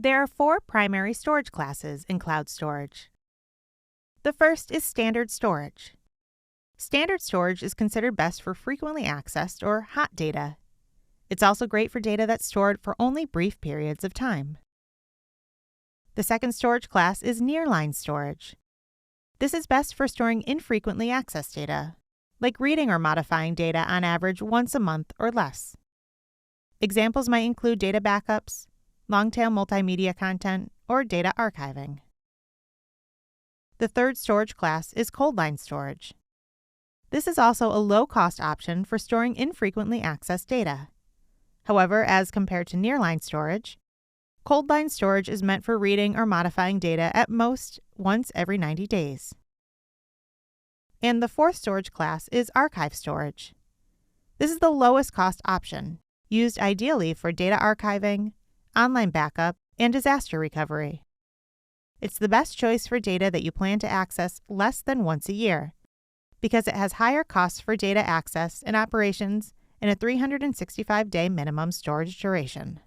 There are 4 primary storage classes in cloud storage. The first is standard storage. Standard storage is considered best for frequently accessed or hot data. It's also great for data that's stored for only brief periods of time. The second storage class is Nearline Storage. This is best for storing infrequently accessed data, like reading or modifying data on average once a month or less. Examples might include data backups, long-tail multimedia content, or data archiving. The third storage class is Coldline Storage. This is also a low-cost option for storing infrequently accessed data. However, as compared to Nearline Storage, Coldline Storage is meant for reading or modifying data at most once every 90 days. And the fourth storage class is Archive Storage. This is the lowest cost option, used ideally for data archiving, online backup, and disaster recovery. It's the best choice for data that you plan to access less than once a year, because it has higher costs for data access and operations and a 365-day minimum storage duration.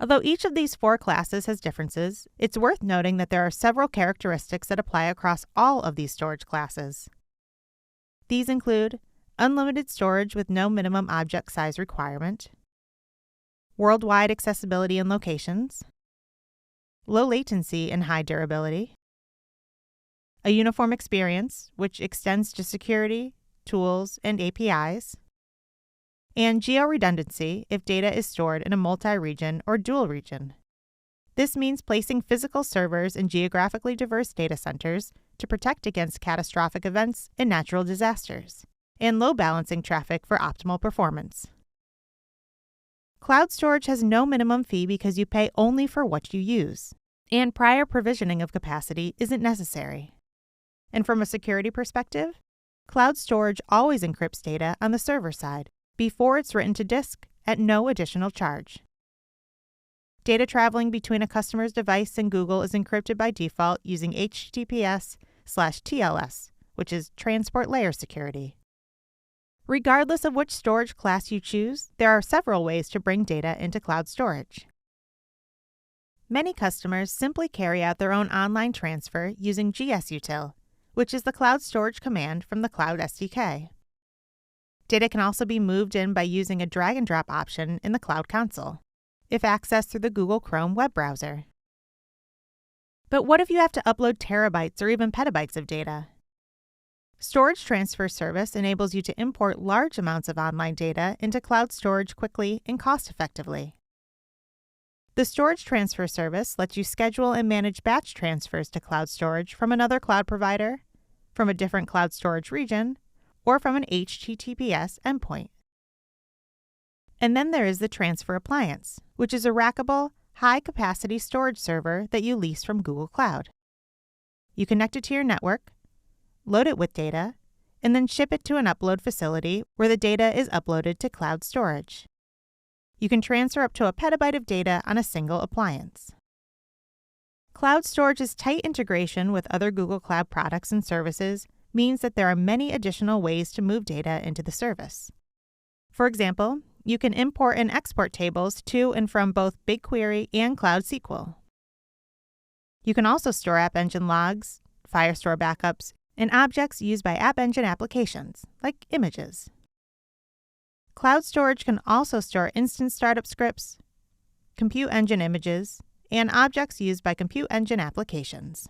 Although each of these 4 classes has differences, it's worth noting that there are several characteristics that apply across all of these storage classes. These include unlimited storage with no minimum object size requirement, worldwide accessibility and locations, low latency and high durability, a uniform experience, which extends to security, tools, and APIs, and geo-redundancy if data is stored in a multi-region or dual region. This means placing physical servers in geographically diverse data centers to protect against catastrophic events and natural disasters, and load balancing traffic for optimal performance. Cloud storage has no minimum fee because you pay only for what you use, and prior provisioning of capacity isn't necessary. And from a security perspective, cloud storage always encrypts data on the server side before it's written to disk at no additional charge. Data traveling between a customer's device and Google is encrypted by default using HTTPS/TLS, which is Transport Layer Security. Regardless of which storage class you choose, there are several ways to bring data into cloud storage. Many customers simply carry out their own online transfer using gsutil, which is the cloud storage command from the Cloud SDK. Data can also be moved in by using a drag-and-drop option in the Cloud Console, if accessed through the Google Chrome web browser. But what if you have to upload terabytes or even petabytes of data? Storage Transfer Service enables you to import large amounts of online data into cloud storage quickly and cost-effectively. The Storage Transfer Service lets you schedule and manage batch transfers to cloud storage from another cloud provider, from a different cloud storage region, or from an HTTPS endpoint. And then there is the Transfer Appliance, which is a rackable, high-capacity storage server that you lease from Google Cloud. You connect it to your network, load it with data, and then ship it to an upload facility where the data is uploaded to cloud storage. You can transfer up to a petabyte of data on a single appliance. Cloud storage's tight integration with other Google Cloud products and services means that there are many additional ways to move data into the service. For example, you can import and export tables to and from both BigQuery and Cloud SQL. You can also store App Engine logs, Firestore backups, and objects used by App Engine applications, like images. Cloud storage can also store instance startup scripts, Compute Engine images, and objects used by Compute Engine applications.